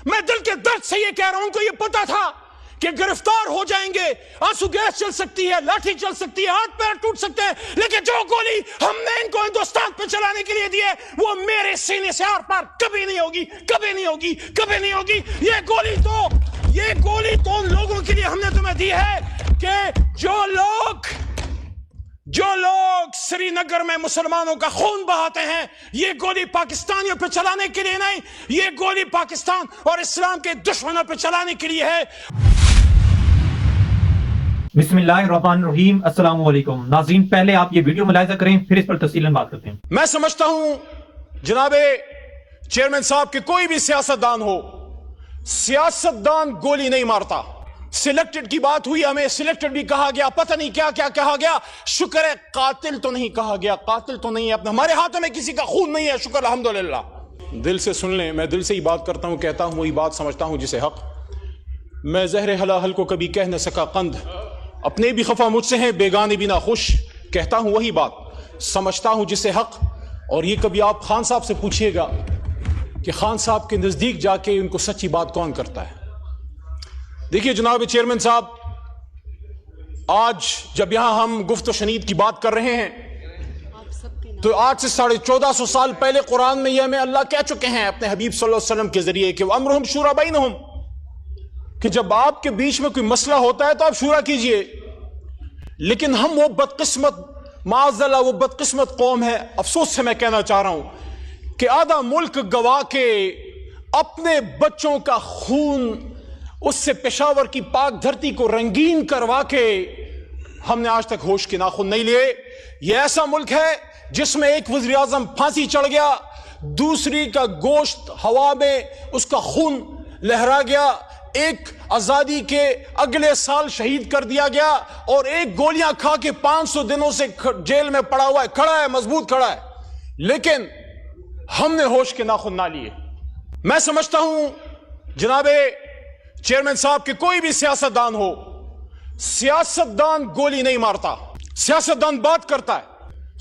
میں دل کے درد سے یہ کہہ رہا ہوں کہ یہ پتا تھا کہ گرفتار ہو جائیں گے، آنسو گیس چل سکتی ہے، لاٹھی چل سکتی ہے، ہاتھ پیر ٹوٹ سکتے ہیں، لیکن جو گولی ہم نے ان کو ہندوستان پہ چلانے کے لیے دی ہے وہ میرے سینے سے آر پار کبھی نہیں ہوگی، کبھی نہیں ہوگی، کبھی نہیں ہوگی۔ یہ گولی تو ان لوگوں کے لیے ہم نے تمہیں دی ہے کہ جو لوگ سری نگر میں مسلمانوں کا خون بہاتے ہیں، یہ گولی پاکستانیوں پہ چلانے کے لیے نہیں، یہ گولی پاکستان اور اسلام کے دشمنوں پہ چلانے کے لیے ہے۔ بسم اللہ الرحمن الرحیم۔ السلام علیکم ناظرین، پہلے آپ یہ ویڈیو ملاحظہ کریں، پھر اس پر تفصیلاً بات کرتے ہیں۔ میں سمجھتا ہوں جناب چیئرمین صاحب کہ کوئی بھی سیاستدان ہو، سیاستدان گولی نہیں مارتا۔ سلیکٹڈ کی بات ہوئی، ہمیں سلیکٹڈ بھی کہا گیا، پتہ نہیں کیا کیا کہا گیا، شکر ہے قاتل تو نہیں کہا گیا، قاتل تو نہیں ہے، ہمارے ہاتھوں میں کسی کا خون نہیں ہے، شکر الحمدللہ۔ دل سے سن لیں، میں دل سے ہی بات کرتا ہوں، کہتا ہوں وہی بات، سمجھتا ہوں جسے حق۔ میں زہر حلاحل کو کبھی کہہ نہ سکا قند، اپنے بھی خفا مجھ سے ہیں، بیگانے بھی نہ خوش، کہتا ہوں وہی بات، سمجھتا ہوں جسے حق۔ اور یہ کبھی آپ خان صاحب سے پوچھئے گا کہ خان صاحب کے نزدیک جا کے ان کو سچی بات کون کرتا ہے۔ دیکھیے جناب چیئرمین صاحب، آج جب یہاں ہم گفت و شنید کی بات کر رہے ہیں تو آج سے 1450 سال پہلے قرآن میں یہ ہمیں اللہ کہہ چکے ہیں اپنے حبیب صلی اللہ علیہ وسلم کے ذریعے کہ وَأَمْرُهُمْ شُورَى بَيْنَهُمْ، کہ جب آپ کے بیچ میں کوئی مسئلہ ہوتا ہے تو آپ شورا کیجئے۔ لیکن ہم وہ بدقسمت، معاذ اللہ وہ بدقسمت قوم ہے، افسوس سے میں کہنا چاہ رہا ہوں کہ آدھا ملک گوا کے اپنے بچوں کا خون اس سے پشاور کی پاک دھرتی کو رنگین کروا کے ہم نے آج تک ہوش کے ناخن نہیں لیے۔ یہ ایسا ملک ہے جس میں ایک وزیر اعظم پھانسی چڑھ گیا، دوسری کا گوشت ہوا میں اس کا خون لہرا گیا، ایک آزادی کے اگلے سال شہید کر دیا گیا، اور ایک گولیاں کھا کے 500 دنوں سے جیل میں پڑا ہوا ہے، کھڑا ہے، مضبوط کھڑا ہے، لیکن ہم نے ہوش کے ناخن نہ لیے۔ میں سمجھتا ہوں جناب چیئرمین صاحب کہ کوئی بھی سیاستدان ہو، سیاستدان گولی نہیں مارتا، سیاستدان بات کرتا ہے۔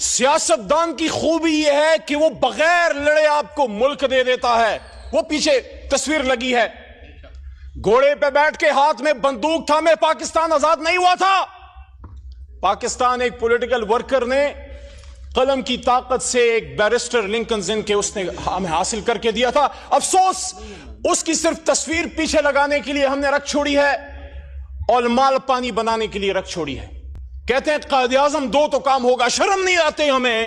سیاستدان کی خوبی یہ ہے کہ وہ بغیر لڑے آپ کو ملک دے دیتا ہے۔ وہ پیچھے تصویر لگی ہے، گھوڑے پہ بیٹھ کے ہاتھ میں بندوق تھامے پاکستان آزاد نہیں ہوا تھا۔ پاکستان ایک پولیٹیکل ورکر نے قلم کی طاقت سے ایک بیرسٹر لنکن زن کے اس نے ہمیں حاصل کر کے دیا تھا۔ افسوس اس کی صرف تصویر پیچھے لگانے کے لیے ہم نے رکھ چھوڑی ہے اور مال پانی بنانے کے لیے رکھ چھوڑی ہے۔ کہتے ہیں قائد اعظم 2 تو کام ہوگا، شرم نہیں آتے ہمیں؟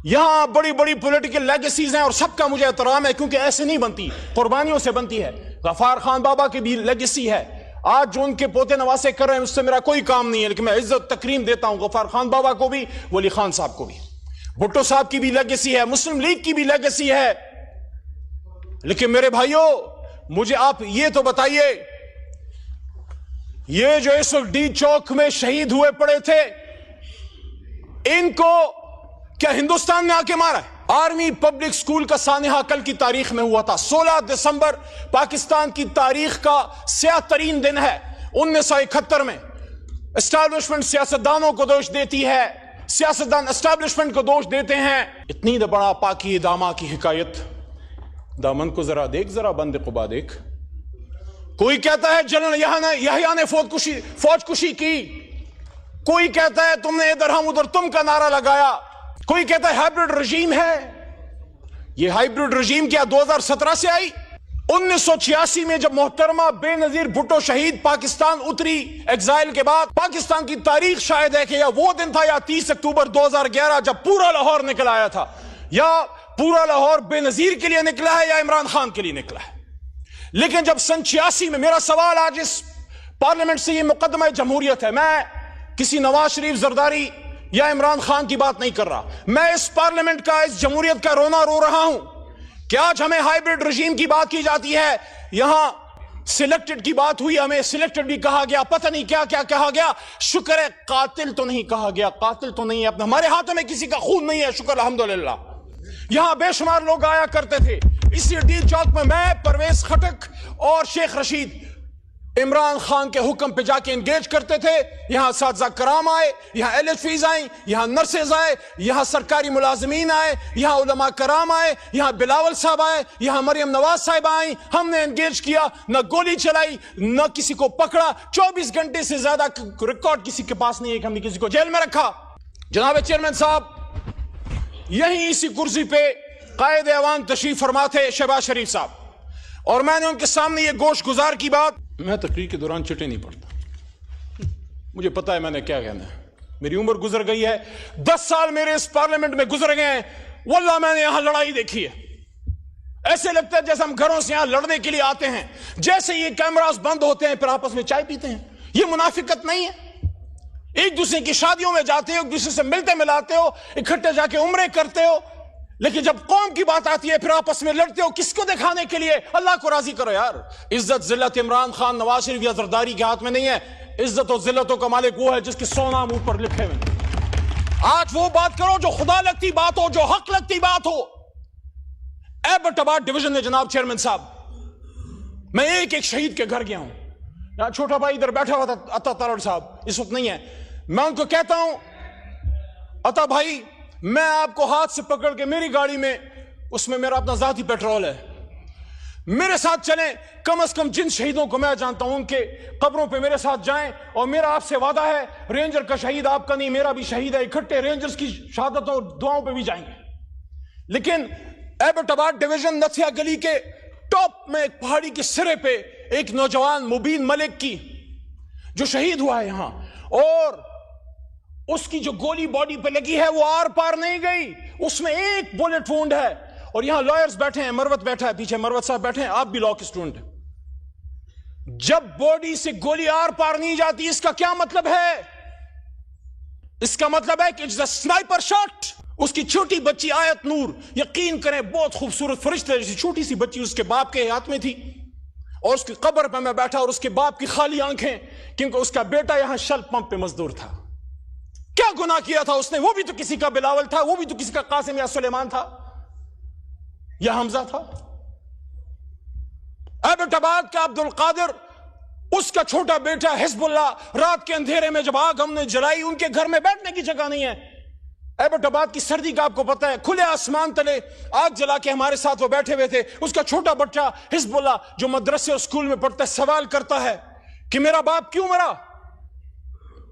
یہاں بڑی بڑی پولیٹیکل لیگیسیز ہیں اور سب کا مجھے احترام ہے، کیونکہ ایسے نہیں بنتی، قربانیوں سے بنتی ہے۔ غفار خان بابا کی بھی لیگیسی ہے، آج جو ان کے پوتے نواسے کر رہے ہیں اس سے میرا کوئی کام نہیں ہے، لیکن میں عزت تکریم دیتا ہوں غفار خان بابا کو بھی، ولی خان صاحب کو بھی۔ بھٹو صاحب کی بھی لیگیسی ہے، مسلم لیگ کی بھی لیگیسی ہے۔ لیکن میرے بھائیوں، مجھے آپ یہ تو بتائیے، یہ جو اس وقت ڈی چوک میں شہید ہوئے پڑے تھے، ان کو کیا ہندوستان میں آ کے مارا ہے؟ آرمی پبلک سکول کا سانحہ کل کی تاریخ میں ہوا تھا۔ 16 دسمبر پاکستان کی تاریخ کا سیاہ ترین دن ہے۔ 1971 میں اسٹیبلشمنٹ سیاستدانوں کو دوش دیتی ہے، سیاستدان اسٹیبلشمنٹ کو دوش دیتے ہیں۔ اتنی بڑا پاکی داما کی حکایت، دامن کو ذرا دیکھ، ذرا بند قبا دیکھ۔ کوئی کہتا ہے جنرل یحییٰ نے فوج کشی کی، کوئی کہتا ہے تم نے ادھر ہم ادھر تم کا نعرہ لگایا، کوئی کہتا ہے ہائبرڈ رجیم ہے۔ یہ ہائبرڈ رجیم کیا 2017 سے آئی؟ 1986 میں جب محترمہ بے نظیر بھٹو شہید پاکستان اتری ایگزائل کے بعد، پاکستان کی تاریخ شاید ہے کہ یا وہ دن تھا یا 30 اکتوبر 2011 جب پورا لاہور نکل آیا تھا، یا پورا لاہور بے نظیر کے لیے نکلا ہے یا عمران خان کے لیے نکلا ہے۔ لیکن جب سن 86 میں، میرا سوال آج اس پارلیمنٹ سے یہ مقدمہ جمہوریت ہے، میں کسی نواز شریف زرداری یا عمران خان کی بات نہیں کر رہا، میں اس پارلیمنٹ کا، اس جمہوریت کا رونا رو رہا ہوں کہ آج ہمیں ہائبرڈ رجیم کی بات کی جاتی ہے، یہاں سلیکٹڈ کی بات ہوئی، ہمیں سلیکٹڈ بھی کہا گیا، پتہ نہیں کیا کیا کہا گیا، شکر ہے قاتل تو نہیں کہا گیا، قاتل تو نہیں ہے، ہمارے ہاتھوں میں کسی کا خون نہیں ہے، شکر الحمدللہ۔ یہاں بے شمار لوگ آیا کرتے تھے، اسی ڈی چوک میں پرویز خٹک اور شیخ رشید عمران خان کے حکم پہ جا کے انگیج کرتے تھے. یہاں اساتذہ کرام آئے, یہاں LHVs آئیں, یہاں نرسز آئے, یہاں سرکاری ملازمین آئے, یہاں علماء کرام آئے, یہاں بلاول صاحب آئے, یہاں مریم نواز صاحب آئیں. ہم نے انگیج کیا, نہ گولی چلائی, نہ کسی کو پکڑا. 24 گھنٹے سے زیادہ ریکارڈ کسی کے پاس نہیں ہے کہ ہم نے کسی کو جیل میں رکھا. جناب چیئرمین صاحب, یہیں اسی کرسی پہ قائد ایوان تشریف فرما تھے شہباز شریف صاحب, اور میں نے ان کے سامنے یہ گوش گزار کی بات, میں تقریر کے دوران چٹے نہیں پڑتا, مجھے پتا ہے میں نے کیا کہنا ہے. میری عمر گزر گئی ہے, 10 سال میرے اس پارلیمنٹ میں گزر گئے ہیں. واللہ میں نے یہاں لڑائی دیکھی ہے. ایسے لگتا ہے جیسے ہم گھروں سے یہاں لڑنے کے لیے آتے ہیں, جیسے یہ کیمراز بند ہوتے ہیں پھر آپس میں چائے پیتے ہیں. یہ منافقت نہیں ہے. ایک دوسرے کی شادیوں میں جاتے ہو, ایک دوسرے سے ملتے ملاتے ہو, اکٹھے جا کے عمرے کرتے ہو, لیکن جب قوم کی بات آتی ہے پھر آپس میں لڑتے ہو. کس کو دکھانے کے لیے؟ اللہ کو راضی کرو یار. عزت ذلت عمران خان, نواز شریف یا زرداری کے ہاتھ میں نہیں ہے. عزت و ذلتوں کا مالک وہ ہے جس کے 100 نام اوپر لکھے ہوئے. آج وہ بات کرو جو خدا لگتی بات ہو, جو حق لگتی بات ہو. ایبٹ آباد ڈویژن میں جناب چیئرمین صاحب, میں ایک ایک شہید کے گھر گیا ہوں. یہاں چھوٹا بھائی ادھر بیٹھا ہوا تھا, عطا تارڑ صاحب, اس وقت نہیں ہے. میں ان کو کہتا ہوں, عطا بھائی میں آپ کو ہاتھ سے پکڑ کے میری گاڑی میں, اس میں میرا اپنا ذاتی پیٹرول ہے, میرے ساتھ چلیں. کم از کم جن شہیدوں کو میں جانتا ہوں ان کے قبروں پہ میرے ساتھ جائیں. اور میرا آپ سے وعدہ ہے, رینجر کا شہید آپ کا نہیں, میرا بھی شہید ہے, اکٹھے رینجرز کی شہادتوں اور دعاؤں پہ بھی جائیں گے. لیکن ایبٹ آباد ڈویژن نتھیا گلی کے ٹاپ میں ایک پہاڑی کے سرے پہ ایک نوجوان مبین ملک کی جو شہید ہوا ہے یہاں, اور اس کی جو گولی باڈی پہ لگی ہے وہ آر پار نہیں گئی, اس میں ایک بولٹ وونڈ ہے. اور یہاں لائرز بیٹھے ہیں, مروت بیٹھا ہے پیچھے, مروت صاحب بیٹھے ہیں, آپ بھی لاء کے اسٹوڈنٹ ہیں. جب باڈی سے گولی آر پار نہیں جاتی, اس کا کیا مطلب ہے؟ اس کا مطلب ہے کہ اٹس اے سنائپر شاٹ. اس کی چھوٹی بچی آیت نور, یقین کریں بہت خوبصورت فرشتے جیسی چھوٹی سی بچی اس کے باپ کے ہاتھ میں تھی, اور اس کی قبر پہ میں بیٹھا, اور اس کے باپ کی خالی آنکھیں, کیونکہ اس کا بیٹا یہاں شل پمپ پہ مزدور تھا. کیا گناہ کیا تھا اس نے؟ وہ بھی تو کسی کا بلاول تھا, وہ بھی تو کسی کا قاسم یا سلیمان تھا یا حمزہ تھا. ایبٹ آباد کا عبد القادر, اس کا چھوٹا بیٹا حزب اللہ, رات کے اندھیرے میں جب آگ ہم نے جلائی, ان کے گھر میں بیٹھنے کی جگہ نہیں ہے. ایبٹ آباد کی سردی کا آپ کو پتا ہے, کھلے آسمان تلے آگ جلا کے ہمارے ساتھ وہ بیٹھے ہوئے تھے. اس کا چھوٹا بچہ حزب اللہ جو مدرسے اور اسکول میں پڑھتا ہے, سوال کرتا ہے کہ میرا باپ کیوں مرا؟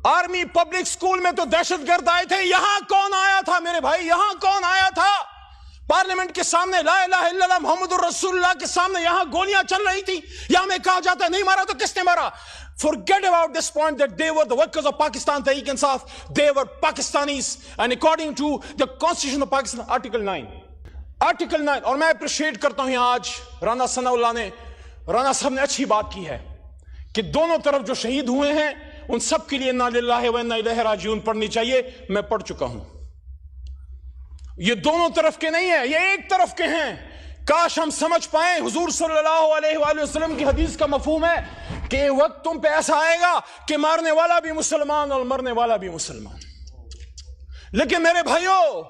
آرمی پبلک سکول میں تو دہشت گرد آئے تھے, یہاں کون آیا تھا میرے بھائی؟ یہاں کون آیا تھا؟ پارلیمنٹ کے سامنے لا الہ الا اللہ محمد الرسول اللہ کے سامنے یہاں گولیاں چل رہی تھی. یہاں میں کہا جاتا ہے نہیں مارا تو کس نے مارا؟ Forget about this point that they were the workers of Pakistan Tehreek Insaf. They were Pakistanis, and according to the Constitution of Pakistan, Article 9. Article 9. اور میں اپریشیٹ کرتا ہوں یہاں آج رانا ثناء اللہ نے, رانا صاحب نے اچھی بات کی ہے کہ دونوں طرف جو شہید ہوئے ہیں ان سب کے لیے انا للہ و انا الیہ راجعون پڑھنی چاہیے. میں پڑھ چکا ہوں. یہ دونوں طرف کے نہیں ہیں, یہ ایک طرف کے ہیں. کاش ہم سمجھ پائیں. حضور صلی اللہ علیہ وآلہ وسلم کی حدیث کا مفہوم ہے کہ وقت تم پہ ایسا آئے گا کہ مارنے والا بھی مسلمان اور مرنے والا بھی مسلمان. لیکن میرے بھائیوں,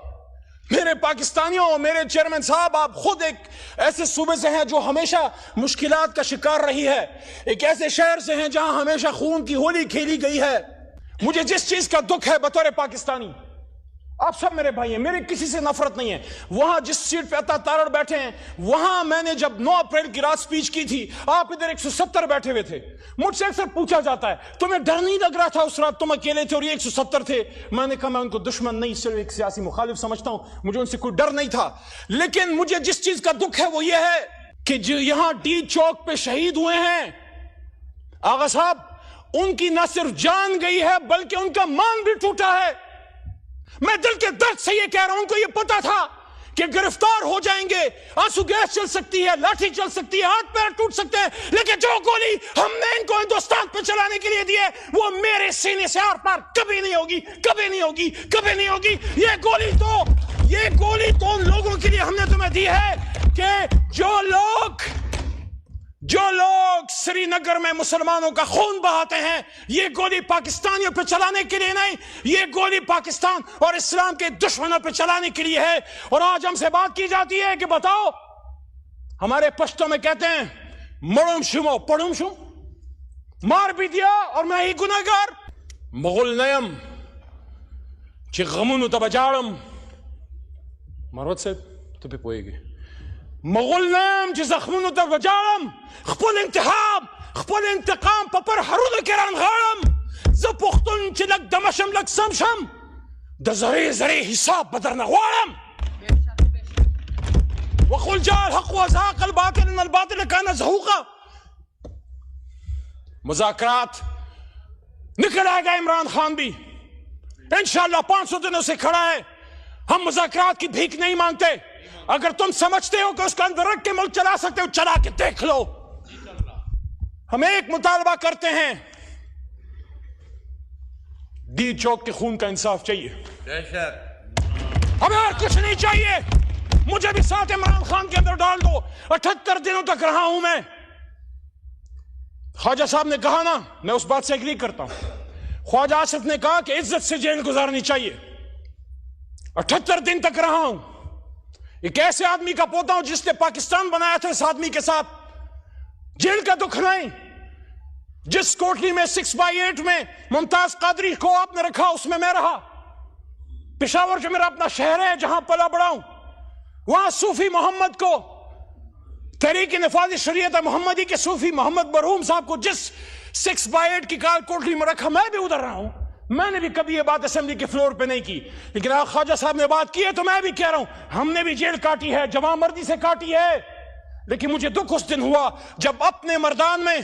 میرے پاکستانیوں, میرے چیئرمین صاحب, آپ خود ایک ایسے صوبے سے ہیں جو ہمیشہ مشکلات کا شکار رہی ہے, ایک ایسے شہر سے ہیں جہاں ہمیشہ خون کی ہولی کھیلی گئی ہے. مجھے جس چیز کا دکھ ہے بطور پاکستانی, آپ سب میرے بھائی ہیں, میرے کسی سے نفرت نہیں ہے. وہاں جس سیٹ پہ عطا تارڑ بیٹھے ہیں, وہاں میں نے جب 9 اپریل کی رات سپیچ کی تھی, آپ ادھر 170 بیٹھے ہوئے تھے. مجھ سے اکثر پوچھا جاتا ہے تمہیں ڈر نہیں لگ رہا تھا اس رات؟ تم اکیلے تھے اور یہ 170 تھے. میں نے کہا میں ان کو دشمن نہیں, صرف ایک سیاسی مخالف سمجھتا ہوں, مجھے ان سے کوئی ڈر نہیں تھا. لیکن مجھے جس چیز کا دکھ ہے وہ یہ ہے کہ جو یہاں ڈی چوک پہ شہید ہوئے ہیں آغا صاحب, ان کی نہ صرف جان گئی ہے بلکہ ان کا مان بھی ٹوٹا ہے. میں دل کے درد سے یہ کہہ رہا ہوں, ان کو یہ پتا تھا کہ گرفتار ہو جائیں گے, آنسو گیس چل سکتی ہے, لاٹھی چل سکتی ہے, ہاتھ پیر ٹوٹ سکتے ہیں, لیکن جو گولی ہم نے ان کو ہندوستان پہ چلانے کے لیے دی ہے وہ میرے سینے سے آر پار کبھی نہیں ہوگی, کبھی نہیں ہوگی, کبھی نہیں ہوگی. یہ گولی تو ان لوگوں کے لیے ہم نے تمہیں دی ہے کہ جو لوگ سری نگر میں مسلمانوں کا خون بہاتے ہیں, یہ گولی پاکستانیوں پہ چلانے کے لیے نہیں, یہ گولی پاکستان اور اسلام کے دشمنوں پہ چلانے کے لیے ہے. اور آج ہم سے بات کی جاتی ہے کہ بتاؤ, ہمارے پشتوں میں کہتے ہیں مڑم شمو پڑھم شم, مار بھی دیا اور میں ہی گناہگار. مغل نیم چې غمونو ته بجاړم مروت صاحب ته په پوهېږې مغل نیم چې زخمونو ته بجاړم خپل انتقام په پر هرونو کې رانغاړم زه پښتون چې لږ دمه شم لږ سم شم د ذرې حساب به درنه غواړم. وقل جاء الحق وزهق الباطل ان الباطل كان زهوقا. مذاکرات نکل آئے گا عمران خان بھی انشاءاللہ 500 دنوں سے کھڑا ہے. ہم مذاکرات کی بھیک نہیں مانگتے. اگر تم سمجھتے ہو کہ اس کا اندر رکھ کے ملک چلا سکتے ہو چلا کے دیکھ لو. ہم ایک مطالبہ کرتے ہیں ڈی چوک کے خون کا انصاف چاہیے. ہمیں اور کچھ نہیں چاہیے. مجھے بھی ساتھ عمران خان کے اندر ڈال دو. 78 دنوں تک رہا ہوں میں. خواجہ صاحب نے کہا نا میں اس بات سے ایگری کرتا ہوں. خواجہ آصف نے کہا کہ عزت سے جیل گزارنی چاہیے. 78 دن تک رہا ہوں. ایک ایسے آدمی کا پوتا ہوں جس نے پاکستان بنایا تھا. اس آدمی کے ساتھ جیل کا دکھ نہیں. جس کوٹلی میں 6/8 میں ممتاز قادری کو آپ نے رکھا اس میں رہا. پشاور جو میرا اپنا شہر ہے جہاں پلا بڑا ہوں وہاں صوفی محمد کو تحریک نفاذ شریعت محمدی کے صوفی محمد مرحوم صاحب کو جس 6/8 کی کال کوٹلی میں رکھا میں بھی ادھر رہا ہوں. میں نے بھی کبھی یہ بات اسمبلی کے فلور پہ نہیں کی لیکن خواجہ صاحب نے بات کی ہے تو میں بھی کہہ رہا ہوں ہم نے بھی جیل کاٹی ہے جوان مردی سے کاٹی ہے. لیکن مجھے دکھ اس دن ہوا جب اپنے مردان میں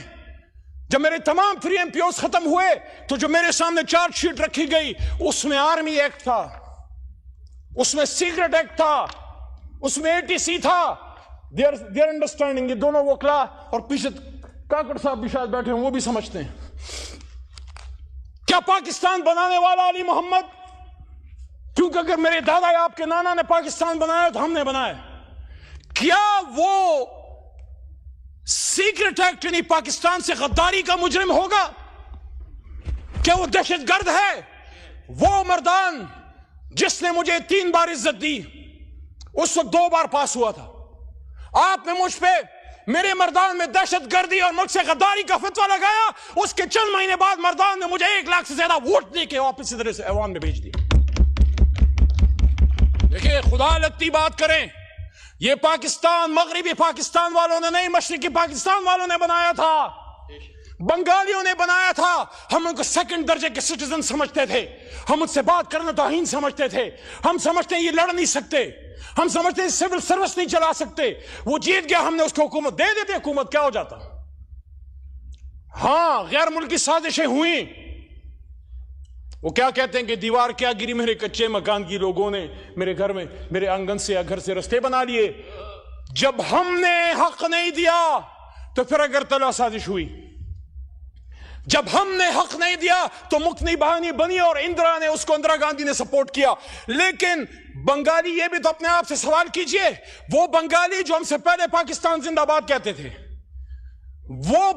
جب میرے تمام 3 MPOs ختم ہوئے تو جو میرے سامنے چارج شیٹ رکھی گئی اس میں آرمی ایکٹ تھا, اس میں سیکرٹ ایکٹ تھا, اس میں ATC تھا. دیئر انڈرسٹینڈنگ یہ دونوں وکلا اور پیچھے کاکڑ صاحب بھی شاید بیٹھے ہوں وہ بھی سمجھتے ہیں. کیا پاکستان بنانے والا علی محمد کیونکہ اگر میرے دادا یا آپ کے نانا نے پاکستان بنایا تو ہم نے بنایا. کیا وہ سیکرٹ ایکٹ یعنی پاکستان سے غداری کا مجرم ہوگا؟ کیا وہ دہشت گرد ہے؟ وہ مردان جس نے مجھے 3 بار عزت دی اس وقت 2 بار پاس ہوا تھا. آپ نے مجھ پہ میرے مردان میں دہشت گردی اور ملک سے غداری کا فتویٰ لگایا. اس کے چند مہینے بعد مردان نے مجھے 1 لاکھ سے زیادہ ووٹ دے کے واپس ادھر سے ایوان میں بھیج دیا. دیکھیں خدا لگتی بات کریں. یہ پاکستان مغربی پاکستان والوں نے نہیں مشرقی پاکستان والوں نے بنایا تھا. بنگالیوں نے بنایا تھا. ہم ان کو 2nd درجے کے سٹیزن سمجھتے تھے. ہم ان سے بات کرنا توہین سمجھتے تھے. ہم سمجھتے ہیں یہ لڑ نہیں سکتے. ہم سمجھتے ہیں سول سروس نہیں چلا سکتے. وہ جیت گیا ہم نے اس کو حکومت دے دیتے. حکومت کیا ہو جاتا. ہاں غیر ملکی سازشیں ہوئیں. وہ کیا کہتے ہیں کہ دیوار کیا گری میرے کچے مکان کی لوگوں نے میرے گھر میں میرے آنگن سے یا گھر سے رستے بنا لیے. جب ہم نے حق نہیں دیا تو پھر اگر تلا سازش ہوئی. جب ہم نے حق نہیں دیا تو مکنی بہانی بنی اور اندرا نے اس کو اندرا گاندھی نے سپورٹ کیا. لیکن بنگالی یہ بھی تو اپنے آپ سے سوال کیجئے وہ بنگالی جو ہم سے پہلے پاکستان زندہ باد کہتے تھے وہ